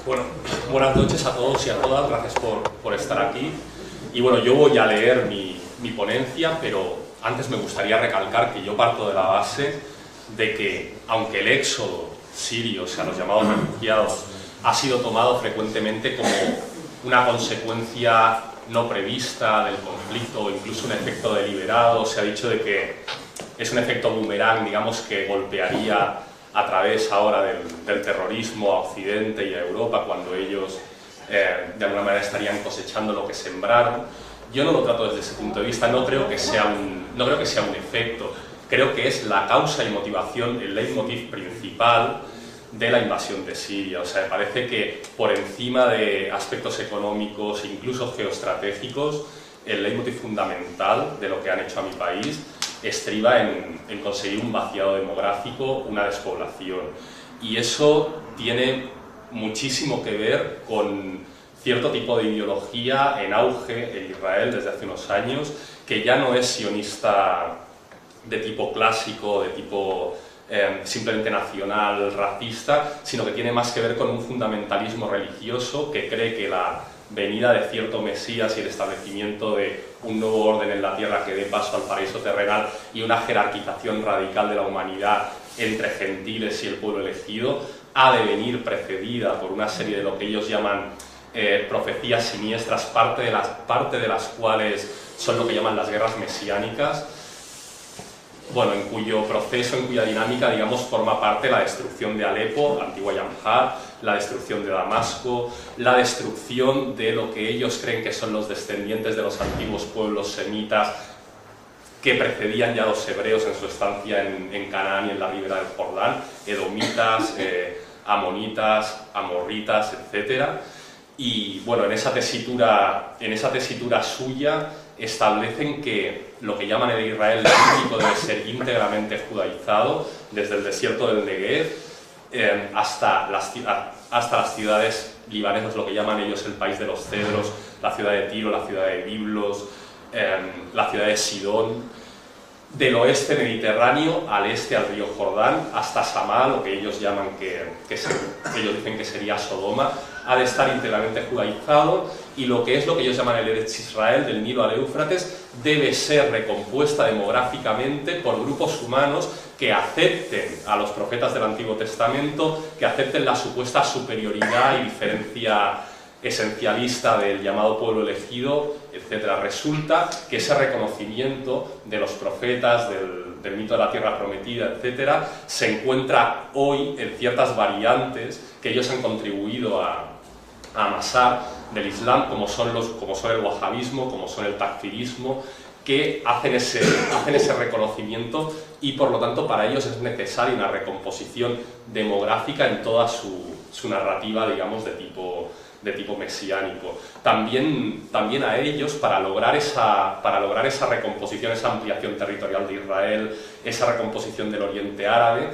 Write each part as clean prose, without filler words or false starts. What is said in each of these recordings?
Bueno, buenas noches a todos y a todas, gracias por estar aquí. Y bueno, yo voy a leer mi ponencia, pero antes me gustaría recalcar que yo parto de la base de que, aunque el éxodo sirio, o sea, los llamados refugiados, ha sido tomado frecuentemente como una consecuencia no prevista del conflicto o incluso un efecto deliberado, se ha dicho de que es un efecto boomerang, digamos, que golpearía a través ahora del terrorismo a Occidente y a Europa, cuando ellos de alguna manera estarían cosechando lo que sembraron. Yo no lo trato desde ese punto de vista, no creo que sea un efecto, creo que es la causa y motivación, el leitmotiv principal de la invasión de Siria. O sea, me parece que por encima de aspectos económicos, incluso geoestratégicos, el leitmotiv fundamental de lo que han hecho a mi país estriba en conseguir un vaciado demográfico, una despoblación. Y eso tiene muchísimo que ver con cierto tipo de ideología en auge en Israel desde hace unos años, que ya no es sionista de tipo clásico, de tipo simplemente nacional, racista, sino que tiene más que ver con un fundamentalismo religioso que cree que la venida de cierto Mesías y el establecimiento de un nuevo orden en la tierra que dé paso al paraíso terrenal y una jerarquización radical de la humanidad entre gentiles y el pueblo elegido ha de venir precedida por una serie de lo que ellos llaman profecías siniestras, parte de las cuales son lo que llaman las guerras mesiánicas, bueno, en cuyo proceso, en cuya dinámica, digamos, forma parte la destrucción de Alepo, la antigua Yamhad, la destrucción de Damasco, la destrucción de lo que ellos creen que son los descendientes de los antiguos pueblos semitas que precedían ya a los hebreos en su estancia en Canaán y en la ribera del Jordán, edomitas, amonitas, amorritas, etc. Y bueno, en esa tesitura suya establecen que lo que llaman el Israel bíblico debe ser íntegramente judaizado, desde el desierto del Negev hasta las ciudades libanesas, lo que llaman ellos el país de los cedros, la ciudad de Tiro, la ciudad de Biblos, la ciudad de Sidón, del oeste mediterráneo al este al río Jordán, hasta Samá, lo que ellos llaman ellos dicen que sería Sodoma, ha de estar íntegramente judaizado, y lo que ellos llaman el Eretz Israel, del Nilo al Éufrates, debe ser recompuesta demográficamente por grupos humanos que acepten a los profetas del Antiguo Testamento, que acepten la supuesta superioridad y diferencia esencialista del llamado pueblo elegido, etc. Resulta que ese reconocimiento de los profetas, del mito de la tierra prometida, etc., se encuentra hoy en ciertas variantes que ellos han contribuido a amasar del Islam, como son el wahabismo, como son el takfirismo, que hacen ese reconocimiento, y por lo tanto para ellos es necesaria una recomposición demográfica en toda su narrativa, digamos, de tipo mesiánico. También a ellos, para lograr esa recomposición, esa ampliación territorial de Israel, esa recomposición del Oriente Árabe,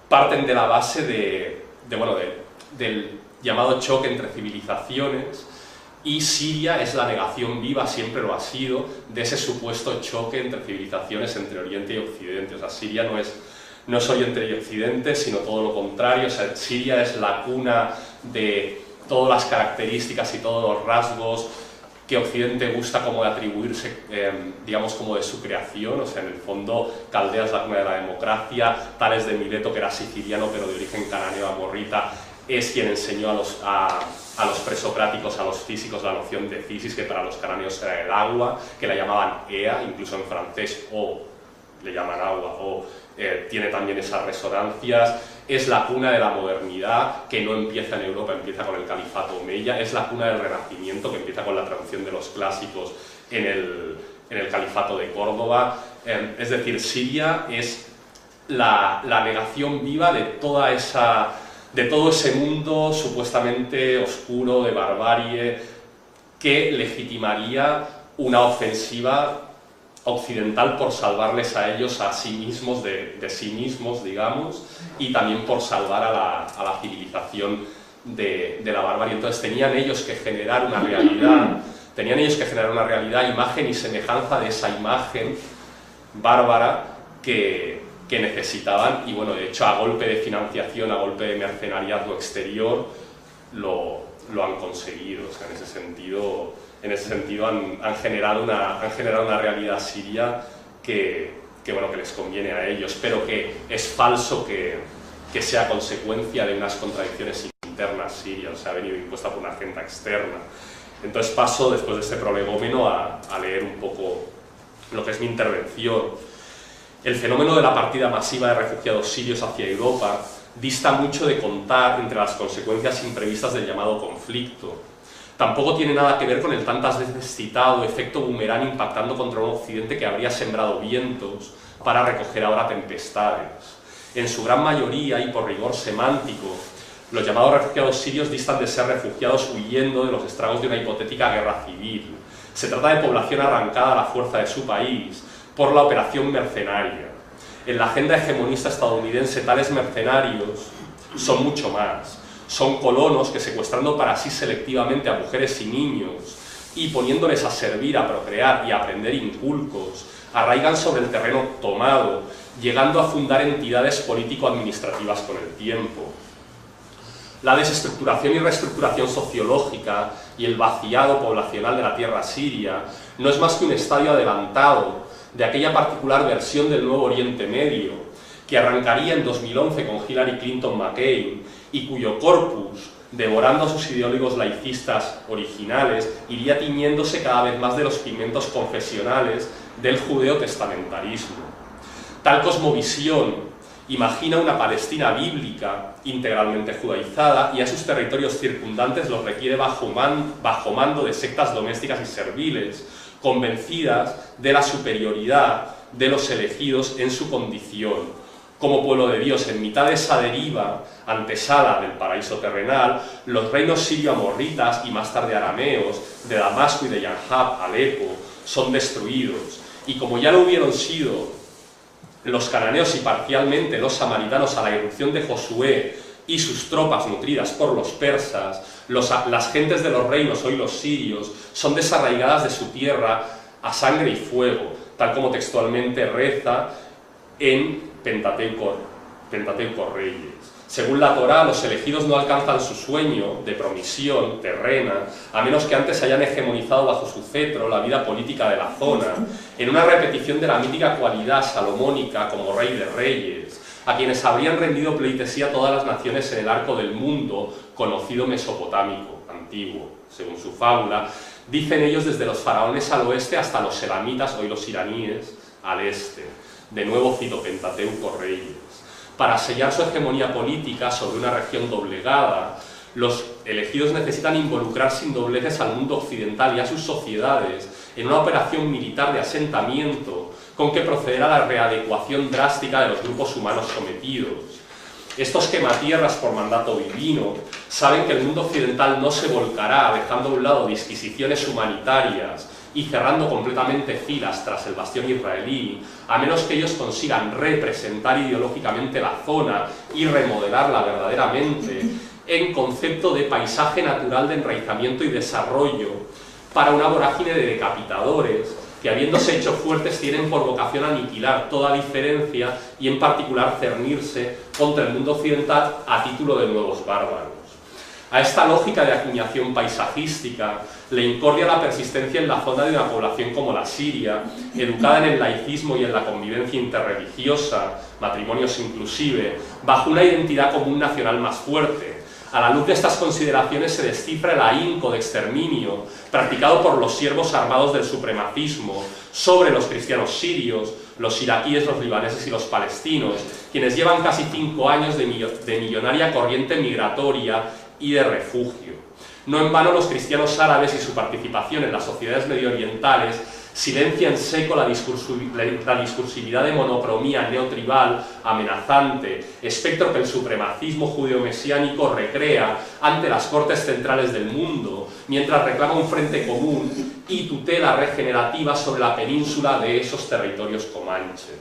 parten de la base del llamado choque entre civilizaciones, y Siria es la negación viva, siempre lo ha sido, de ese supuesto choque entre civilizaciones, entre Oriente y Occidente. O sea, Siria no es Oriente y Occidente, sino todo lo contrario. O sea, Siria es la cuna de todas las características y todos los rasgos que Occidente gusta como de atribuirse, digamos, como de su creación. O sea, en el fondo, Caldea es la cuna de la democracia, Tales de Mileto, que era siciliano pero de origen cananeo amorrita, es quien enseñó a los presocráticos, a los físicos, la noción de physis, que para los cananeos era el agua, que la llamaban ea, incluso en francés o le llaman agua, o tiene también esas resonancias. Es la cuna de la modernidad, que no empieza en Europa, empieza con el califato omeya. Es la cuna del renacimiento, que empieza con la traducción de los clásicos en el califato de Córdoba. Es decir, Siria es la negación viva de todo ese mundo supuestamente oscuro, de barbarie, que legitimaría una ofensiva occidental por salvarles a ellos a sí mismos, de sí mismos, digamos, y también por salvar a la civilización de la barbarie. Entonces tenían ellos que generar una realidad, imagen y semejanza de esa imagen bárbara que que necesitaban, y bueno, de hecho a golpe de financiación, a golpe de mercenariazgo exterior, lo han conseguido. O sea, en ese sentido han generado una realidad siria que les conviene a ellos, pero que es falso que sea consecuencia de unas contradicciones internas sirias. O sea, ha venido impuesta por una agenda externa. Entonces paso, después de este prolegómeno, a leer un poco lo que es mi intervención. El fenómeno de la partida masiva de refugiados sirios hacia Europa dista mucho de contar entre las consecuencias imprevistas del llamado conflicto. Tampoco tiene nada que ver con el tantas veces citado efecto boomerang impactando contra un occidente que habría sembrado vientos para recoger ahora tempestades. En su gran mayoría, y por rigor semántico, los llamados refugiados sirios distan de ser refugiados huyendo de los estragos de una hipotética guerra civil. Se trata de población arrancada a la fuerza de su país por la operación mercenaria. En la agenda hegemonista estadounidense, tales mercenarios son mucho más. Son colonos que, secuestrando para sí selectivamente a mujeres y niños y poniéndoles a servir, a procrear y a aprender inculcos, arraigan sobre el terreno tomado, llegando a fundar entidades político-administrativas con el tiempo. La desestructuración y reestructuración sociológica y el vaciado poblacional de la tierra siria no es más que un estadio adelantado de aquella particular versión del nuevo Oriente Medio, que arrancaría en 2011 con Hillary Clinton McCain y cuyo corpus, devorando a sus ideólogos laicistas originales, iría tiñéndose cada vez más de los pigmentos confesionales del judeo-testamentarismo. Tal cosmovisión imagina una Palestina bíblica integralmente judaizada y a sus territorios circundantes los requiere bajo mando de sectas domésticas y serviles, convencidas de la superioridad de los elegidos en su condición como pueblo de Dios. En mitad de esa deriva, antesala del paraíso terrenal, los reinos sirio-amorritas y más tarde arameos, de Damasco y de Yanhab, Alepo, son destruidos. Y como ya lo hubieron sido los cananeos y parcialmente los samaritanos a la irrupción de Josué y sus tropas nutridas por los persas, las gentes de los reinos, hoy los sirios, son desarraigadas de su tierra a sangre y fuego, tal como textualmente reza en Pentateuco Reyes. Según la Torá, los elegidos no alcanzan su sueño de promisión terrena, a menos que antes hayan hegemonizado bajo su cetro la vida política de la zona, en una repetición de la mítica cualidad salomónica como rey de reyes, a quienes habrían rendido pleitesía todas las naciones en el arco del mundo conocido mesopotámico, antiguo. Según su fábula, dicen ellos desde los faraones al oeste hasta los elamitas, hoy los iraníes, al este. De nuevo cito Pentateuco Reyes. Para sellar su hegemonía política sobre una región doblegada, los elegidos necesitan involucrar sin dobleces al mundo occidental y a sus sociedades en una operación militar de asentamiento con que proceder a la readecuación drástica de los grupos humanos sometidos. Estos quematierras por mandato divino saben que el mundo occidental no se volcará dejando a un lado disquisiciones humanitarias y cerrando completamente filas tras el bastión israelí, a menos que ellos consigan representar ideológicamente la zona y remodelarla verdaderamente en concepto de paisaje natural de enraizamiento y desarrollo para una vorágine de decapitadores que, habiéndose hecho fuertes, tienen por vocación aniquilar toda diferencia y en particular cernirse contra el mundo occidental a título de nuevos bárbaros. A esta lógica de acuñación paisajística le incordia la persistencia en la zona de una población como la siria, educada en el laicismo y en la convivencia interreligiosa, matrimonios inclusive, bajo una identidad común nacional más fuerte. A la luz de estas consideraciones se descifra el ahínco de exterminio practicado por los siervos armados del supremacismo sobre los cristianos sirios, los iraquíes, los libaneses y los palestinos, quienes llevan casi 5 años de millonaria corriente migratoria y de refugio. No en vano los cristianos árabes y su participación en las sociedades medioorientales silencia en seco la discursividad de monocromía neotribal amenazante, espectro que el supremacismo judeo-mesiánico recrea ante las cortes centrales del mundo, mientras reclama un frente común y tutela regenerativa sobre la península de esos territorios comanche.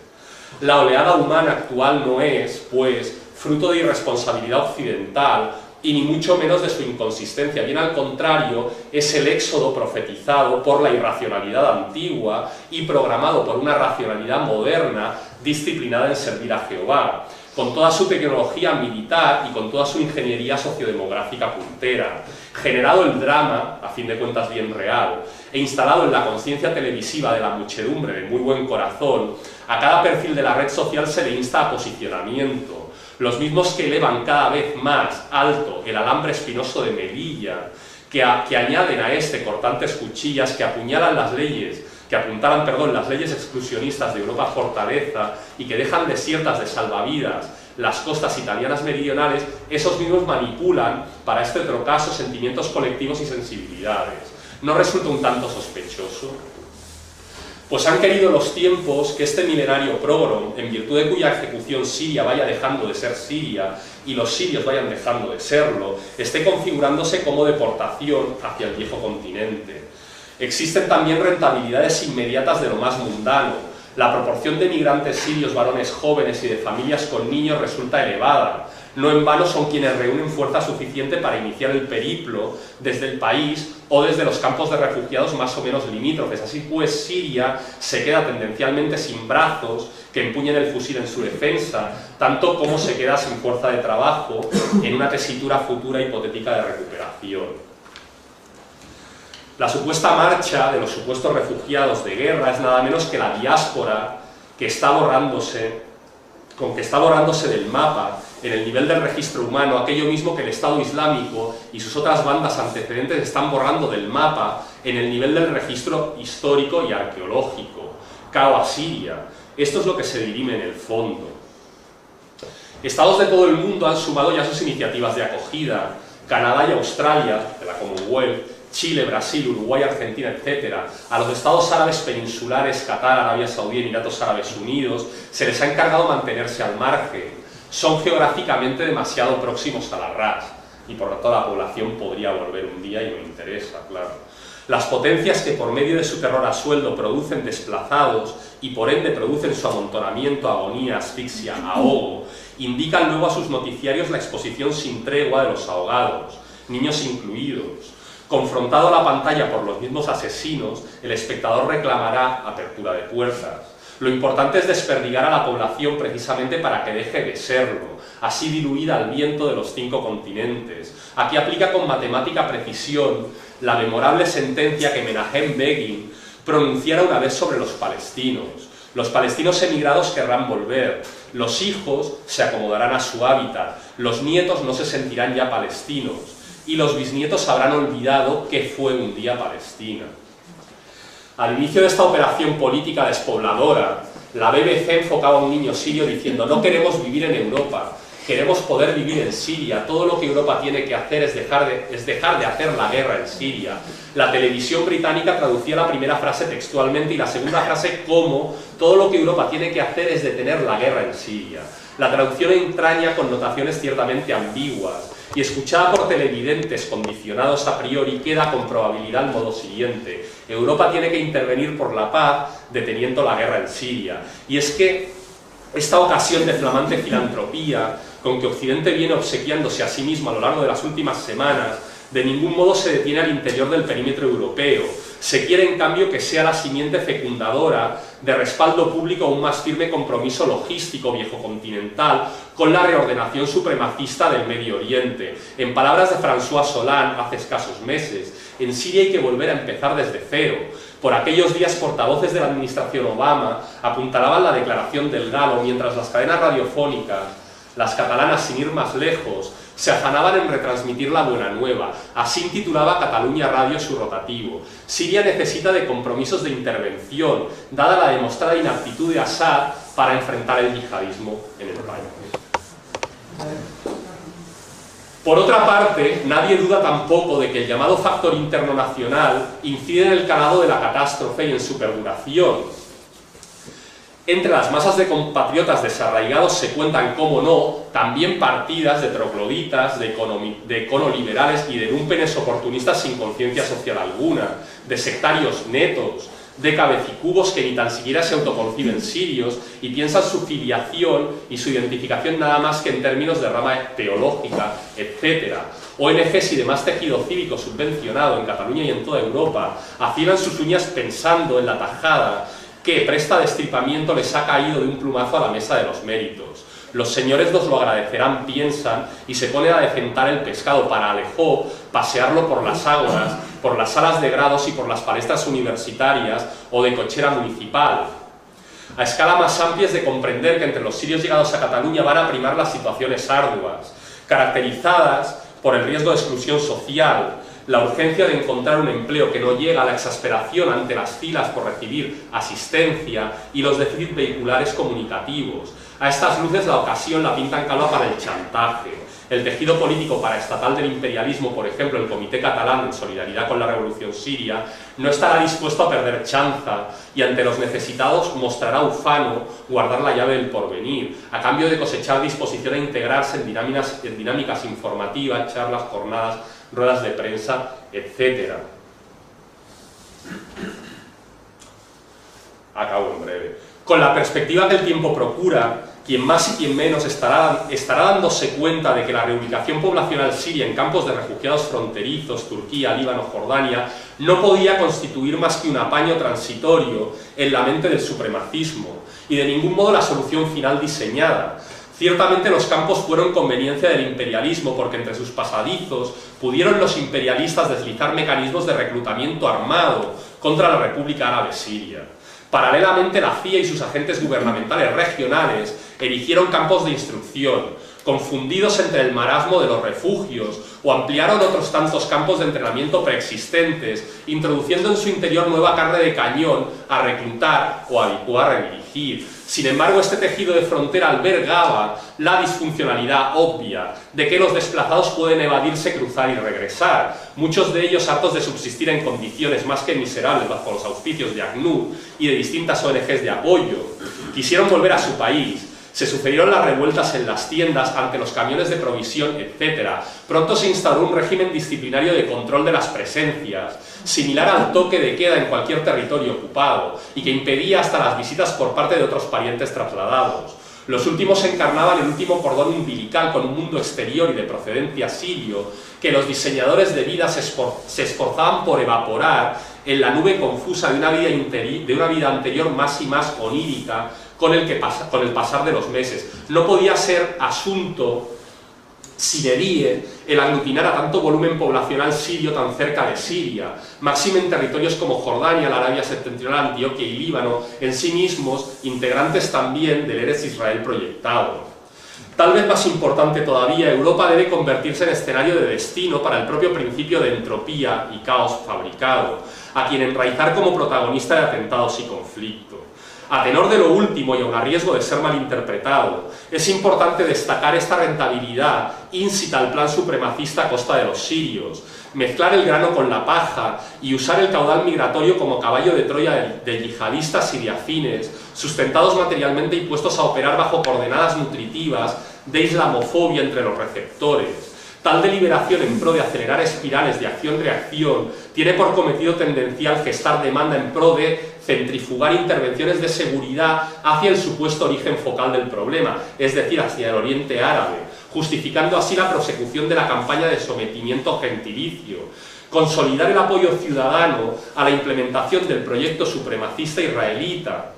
La oleada humana actual no es, pues, fruto de irresponsabilidad occidental y ni mucho menos de su inconsistencia. Bien al contrario, es el éxodo profetizado por la irracionalidad antigua y programado por una racionalidad moderna disciplinada en servir a Jehová, con toda su tecnología militar y con toda su ingeniería sociodemográfica puntera, generado el drama, a fin de cuentas bien real, e instalado en la conciencia televisiva de la muchedumbre de muy buen corazón. A cada perfil de la red social se le insta a posicionamiento, los mismos que elevan cada vez más alto el alambre espinoso de Melilla, que añaden a este cortantes cuchillas, que apuntalan las leyes exclusionistas de Europa fortaleza y que dejan desiertas de salvavidas las costas italianas meridionales. Esos mismos manipulan para este otro caso sentimientos colectivos y sensibilidades. ¿No resulta un tanto sospechoso? Pues han querido los tiempos que este milenario prógro, en virtud de cuya ejecución Siria vaya dejando de ser Siria y los sirios vayan dejando de serlo, esté configurándose como deportación hacia el viejo continente. Existen también rentabilidades inmediatas de lo más mundano. La proporción de migrantes sirios, varones jóvenes y de familias con niños resulta elevada. No en vano son quienes reúnen fuerza suficiente para iniciar el periplo desde el país o desde los campos de refugiados más o menos limítrofes. Así pues, Siria se queda tendencialmente sin brazos que empuñen el fusil en su defensa, tanto como se queda sin fuerza de trabajo en una tesitura futura hipotética de recuperación. La supuesta marcha de los supuestos refugiados de guerra es nada menos que la diáspora que está borrándose del mapa en el nivel del registro humano, aquello mismo que el Estado Islámico y sus otras bandas antecedentes están borrando del mapa en el nivel del registro histórico y arqueológico. Cao a Siria. Esto es lo que se dirime en el fondo. Estados de todo el mundo han sumado ya sus iniciativas de acogida. Canadá y Australia, de la Commonwealth, Chile, Brasil, Uruguay, Argentina, etc. A los estados árabes peninsulares, Qatar, Arabia Saudí, Emiratos Árabes Unidos, se les ha encargado mantenerse al margen. Son geográficamente demasiado próximos a la RAS y por lo tanto la población podría volver un día y no interesa, claro. Las potencias que por medio de su terror a sueldo producen desplazados y por ende producen su amontonamiento, agonía, asfixia, ahogo, indican luego a sus noticiarios la exposición sin tregua de los ahogados, niños incluidos. Confrontado a la pantalla por los mismos asesinos, el espectador reclamará apertura de puertas. Lo importante es desperdigar a la población precisamente para que deje de serlo, así diluida al viento de los 5 continentes. Aquí aplica con matemática precisión la memorable sentencia que Menachem Begin pronunciara una vez sobre los palestinos. Los palestinos emigrados querrán volver, los hijos se acomodarán a su hábitat, los nietos no se sentirán ya palestinos y los bisnietos habrán olvidado que fue un día Palestina. Al inicio de esta operación política despobladora, la BBC enfocaba a un niño sirio diciendo: no queremos vivir en Europa, queremos poder vivir en Siria, todo lo que Europa tiene que hacer es dejar de hacer la guerra en Siria. La televisión británica traducía la primera frase textualmente y la segunda frase como: todo lo que Europa tiene que hacer es detener la guerra en Siria. La traducción entraña connotaciones ciertamente ambiguas y escuchada por televidentes condicionados a priori queda con probabilidad el modo siguiente: Europa tiene que intervenir por la paz deteniendo la guerra en Siria. Y es que esta ocasión de flamante filantropía con que Occidente viene obsequiándose a sí mismo a lo largo de las últimas semanas de ningún modo se detiene al interior del perímetro europeo. Se quiere en cambio que sea la simiente fecundadora de respaldo público a un más firme compromiso logístico viejocontinental con la reordenación supremacista del Medio Oriente. En palabras de François Hollande hace escasos meses, en Siria hay que volver a empezar desde cero. Por aquellos días, portavoces de la administración Obama apuntalaban la declaración del Galo, mientras las cadenas radiofónicas, las catalanas sin ir más lejos, se afanaban en retransmitir la buena nueva. Así titulaba Catalunya Radio su rotativo. Siria necesita de compromisos de intervención, dada la demostrada inaptitud de Assad para enfrentar el yihadismo en el país. Por otra parte, nadie duda tampoco de que el llamado factor interno nacional incide en el calado de la catástrofe y en su perduración. Entre las masas de compatriotas desarraigados se cuentan, como no, también partidas de trogloditas, de econoliberales y de lumpenes oportunistas sin conciencia social alguna, de sectarios netos, de cabecicubos que ni tan siquiera se autoconciben sirios y piensan su filiación y su identificación nada más que en términos de rama teológica, etc. ONGs y demás tejido cívico subvencionado en Cataluña y en toda Europa afilan sus uñas pensando en la tajada que presta destripamiento les ha caído de un plumazo a la mesa de los méritos. Los señores nos lo agradecerán, piensan, y se ponen a decentar el pescado para Alejó, pasearlo por las ágoras, por las salas de grados y por las palestras universitarias o de cochera municipal. A escala más amplia es de comprender que entre los sirios llegados a Cataluña van a primar las situaciones arduas, caracterizadas por el riesgo de exclusión social, la urgencia de encontrar un empleo que no llega, la exasperación ante las filas por recibir asistencia y los déficits vehiculares comunicativos. A estas luces la ocasión la pintan calva para el chantaje. El tejido político paraestatal del imperialismo, por ejemplo, el Comité Catalán en solidaridad con la revolución siria, no estará dispuesto a perder chanza y ante los necesitados mostrará ufano guardar la llave del porvenir, a cambio de cosechar disposición a integrarse en dinámicas informativas, charlas, jornadas, ruedas de prensa, etc. Acabo en breve. Con la perspectiva que el tiempo procura, quien más y quien menos estará dándose cuenta de que la reubicación poblacional siria en campos de refugiados fronterizos, Turquía, Líbano, Jordania, no podía constituir más que un apaño transitorio en la mente del supremacismo y de ningún modo la solución final diseñada. Ciertamente los campos fueron conveniencia del imperialismo porque entre sus pasadizos pudieron los imperialistas deslizar mecanismos de reclutamiento armado contra la República Árabe Siria. Paralelamente, la CIA y sus agentes gubernamentales regionales erigieron campos de instrucción, confundidos entre el marasmo de los refugios, o ampliaron otros tantos campos de entrenamiento preexistentes, introduciendo en su interior nueva carne de cañón a reclutar o a redirigir. Sin embargo, este tejido de frontera albergaba la disfuncionalidad obvia de que los desplazados pueden evadirse, cruzar y regresar, muchos de ellos hartos de subsistir en condiciones más que miserables bajo los auspicios de ACNUR y de distintas ONGs de apoyo. Quisieron volver a su país. Se sucedieron las revueltas en las tiendas ante los camiones de provisión, etc. Pronto se instauró un régimen disciplinario de control de las presencias, similar al toque de queda en cualquier territorio ocupado, y que impedía hasta las visitas por parte de otros parientes trasladados. Los últimos encarnaban el último cordón umbilical con un mundo exterior y de procedencia sirio, que los diseñadores de vida se esforzaban por evaporar en la nube confusa de una vida anterior más y más onírica, con el pasar de los meses. No podía ser asunto sine die el aglutinar a tanto volumen poblacional sirio tan cerca de Siria, máxime en territorios como Jordania, la Arabia Septentrional, Antioquia y Líbano, en sí mismos integrantes también del Eretz Israel proyectado. Tal vez más importante todavía, Europa debe convertirse en escenario de destino para el propio principio de entropía y caos fabricado, a quien enraizar como protagonista de atentados y conflictos. A tenor de lo último y aun a riesgo de ser malinterpretado, es importante destacar esta rentabilidad íncita al plan supremacista a costa de los sirios, mezclar el grano con la paja y usar el caudal migratorio como caballo de Troya de yihadistas siriafines, sustentados materialmente y puestos a operar bajo coordenadas nutritivas de islamofobia entre los receptores. Tal deliberación en pro de acelerar espirales de acción-reacción tiene por cometido tendencial gestar demanda en pro de centrifugar intervenciones de seguridad hacia el supuesto origen focal del problema, es decir, hacia el Oriente Árabe, justificando así la prosecución de la campaña de sometimiento gentilicio, consolidar el apoyo ciudadano a la implementación del proyecto supremacista israelita.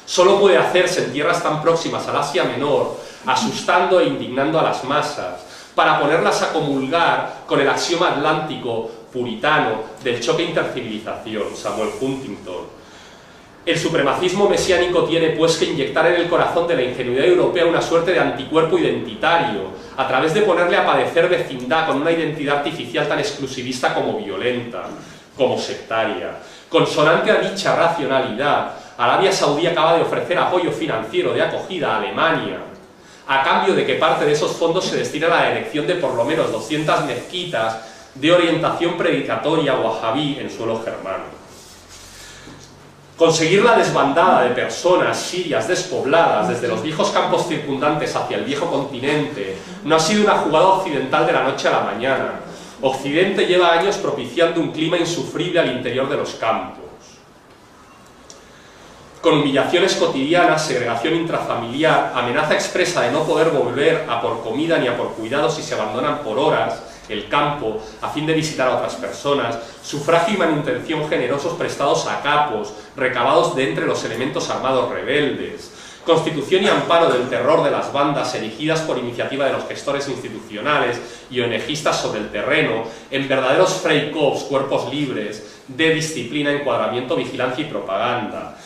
Solo puede hacerse en tierras tan próximas al Asia Menor, asustando e indignando a las masas, para ponerlas a comulgar con el axioma atlántico puritano del choque intercivilización, Samuel Huntington. El supremacismo mesiánico tiene pues que inyectar en el corazón de la ingenuidad europea una suerte de anticuerpo identitario, a través de ponerle a padecer vecindad con una identidad artificial tan exclusivista como violenta, como sectaria. Consonante a dicha racionalidad, Arabia Saudí acaba de ofrecer apoyo financiero de acogida a Alemania, a cambio de que parte de esos fondos se destina a la erección de por lo menos 200 mezquitas de orientación predicatoria wahhabí en suelo germano. Conseguir la desbandada de personas sirias despobladas desde los viejos campos circundantes hacia el viejo continente no ha sido una jugada occidental de la noche a la mañana. Occidente lleva años propiciando un clima insufrible al interior de los campos. con humillaciones cotidianas, segregación intrafamiliar, amenaza expresa de no poder volver a por comida ni a por cuidados si se abandonan por horas el campo a fin de visitar a otras personas, sufragio y manutención generosos prestados a capos, recabados de entre los elementos armados rebeldes, constitución y amparo del terror de las bandas erigidas por iniciativa de los gestores institucionales y ONGistas sobre el terreno, en verdaderos freikorps, cuerpos libres, de disciplina, encuadramiento, vigilancia y propaganda.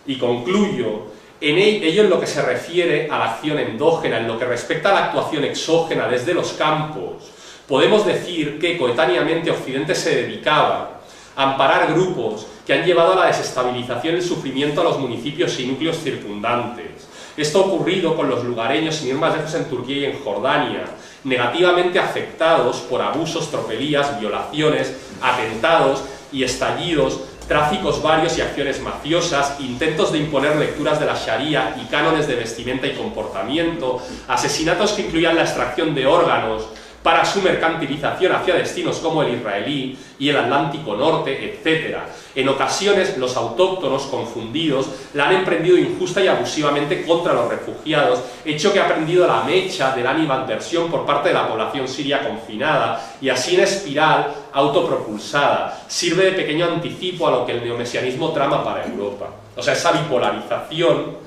Y concluyo, ello en lo que se refiere a la acción endógena, en lo que respecta a la actuación exógena desde los campos, podemos decir que coetáneamente Occidente se dedicaba a amparar grupos que han llevado a la desestabilización y el sufrimiento a los municipios y núcleos circundantes. Esto ha ocurrido con los lugareños, sin ir más lejos, en Turquía y en Jordania, negativamente afectados por abusos, tropelías, violaciones, atentados y estallidos, tráficos varios y acciones mafiosas, intentos de imponer lecturas de la Sharia y cánones de vestimenta y comportamiento, asesinatos que incluían la extracción de órganos para su mercantilización hacia destinos como el israelí y el Atlántico Norte, etc. En ocasiones, los autóctonos confundidos la han emprendido injusta y abusivamente contra los refugiados, hecho que ha prendido la mecha de la animadversión por parte de la población siria confinada y así en espiral autopropulsada. Sirve de pequeño anticipo a lo que el neomesianismo trama para Europa. O sea, esa bipolarización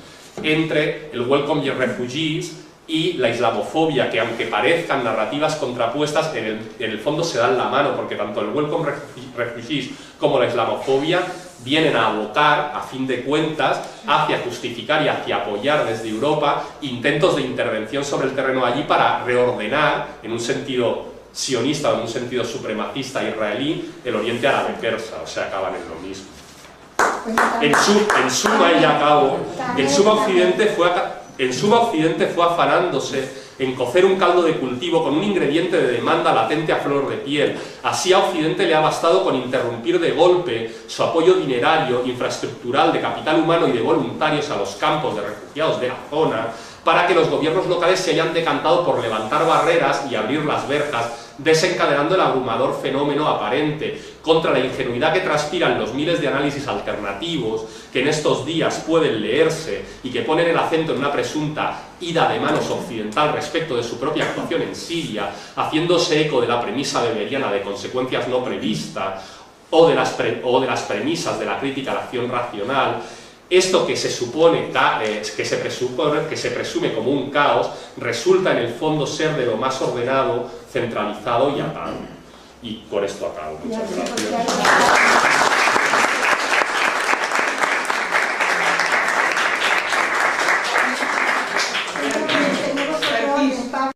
entre el Welcome Your Refugees y la islamofobia, que aunque parezcan narrativas contrapuestas, en el fondo se dan la mano, porque tanto el Welcome Refugees como la islamofobia vienen a abocar, a fin de cuentas, hacia justificar y hacia apoyar desde Europa intentos de intervención sobre el terreno allí para reordenar, en un sentido sionista o en un sentido supremacista israelí, el oriente árabe persa, o sea, acaban en lo mismo. En suma, y ya acabo, en suma Occidente fue afanándose en cocer un caldo de cultivo con un ingrediente de demanda latente a flor de piel. Así a Occidente le ha bastado con interrumpir de golpe su apoyo dinerario, infraestructural, de capital humano y de voluntarios a los campos de refugiados de la zona, para que los gobiernos locales se hayan decantado por levantar barreras y abrir las verjas, desencadenando el abrumador fenómeno aparente, contra la ingenuidad que transpiran los miles de análisis alternativos que en estos días pueden leerse y que ponen el acento en una presunta ida de manos occidental respecto de su propia actuación en Siria, haciéndose eco de la premisa weberiana de consecuencias no previstas o de las premisas de la crítica a la acción racional. Esto que se presume como un caos resulta en el fondo ser de lo más ordenado, centralizado y atado. Y por esto acabo. Muchas gracias.